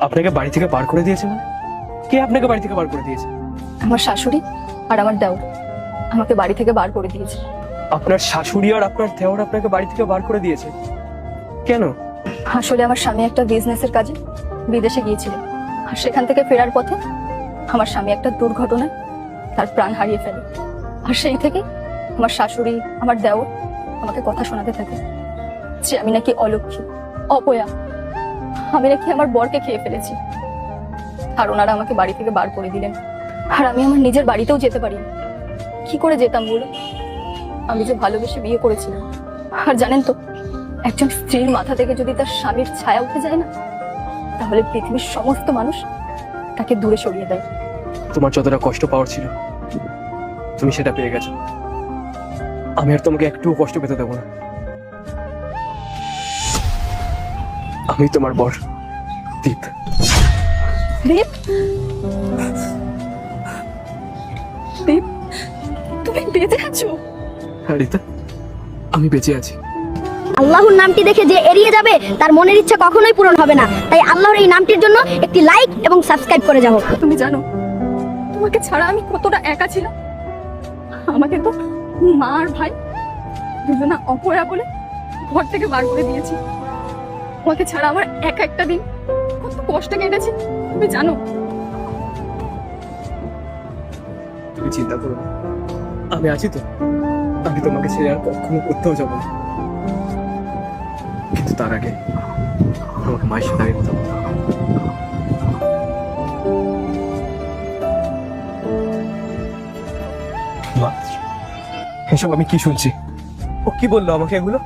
আপনাকে বাড়ি থেকে বার করে দিয়েছে মানে? কে আপনাকে বাড়ি থেকে বার করে দিয়েছে? আমার শাশুড়ি আর আমার দেওর আমাকে বাড়ি থেকে বার করে দিয়েছে। আপনার শাশুড়ি আর আপনার দেওর আপনাকে বাড়ি থেকে বার করে দিয়েছে? কেন? আসলে আমার স্বামী একটা বিজনেসের কাজে বিদেশে গিয়েছিল, আর সেখান থেকে ফেরার পথে আমার স্বামী একটা দুর্ঘটনায় তার প্রাণ হারিয়ে ফেলে। আর সেই থেকে আমার শাশুড়ি আমার দেওর আমাকে কথা শোনাতে থাকে যে আমি নাকি অলক্ষী, অপয়া, আমি নাকি আমার বরকে খেয়ে ফেলেছি। আর ওনারা আমাকে বাড়ি থেকে বার করে দিলেন। আর আমি আমার নিজের বাড়িতেও যেতে পারি, কি করে যেতাম বলে? আমি যে ভালোবেসে বিয়ে করেছিলাম। আর জানেন তো, একজন স্ত্রীর মাথা থেকে যদি তার স্বামীর ছায়া উঠে যায় না, তাহলে পৃথিবীর সমস্ত মানুষ তাকে দূরে সরিয়ে দেয়। তোমার যতটা কষ্ট পাওয়ার ছিল তুমি সেটা পেয়ে গেছো। আমি আর তোমাকে একটুও কষ্ট পেতে দেবো না। আমি তোমার বর দীপ। দীপ, দীপ, তুমি বেঁচে আছো? হ্যাঁ রিতা, আমি বেঁচে আছি। আল্লাহর নামটি দেখে যে এড়িয়ে যাবে তার মনের ইচ্ছা কখনোই পূরণ হবে না। তাই আল্লাহর এই নামটির জন্য একটি লাইক এবং সাবস্ক্রাইব করে যাও। তুমি জানো তোমাকে ছাড়া আমি কতটা একা ছিলাম? আমাকে তো মা আর ভাই দুজনা অপয়া বলে ঘর থেকে বার করে দিয়েছি। তোমাকে ছাড়া আমার একা একটা দিন কত কষ্ট কেটেছে তুমি জানো? তুমি চিন্তা করো না, আমি আছি তো। আমি তোমাকে ছেড়ে আর কখনো কোথাও যাবো না। কিন্তু তার আগে আমাকে মায়ের সাথে আগে কথা বলতে হবে। মা, এসব আমি কি শুনছি? ও কি বললো আমাকে এগুলো?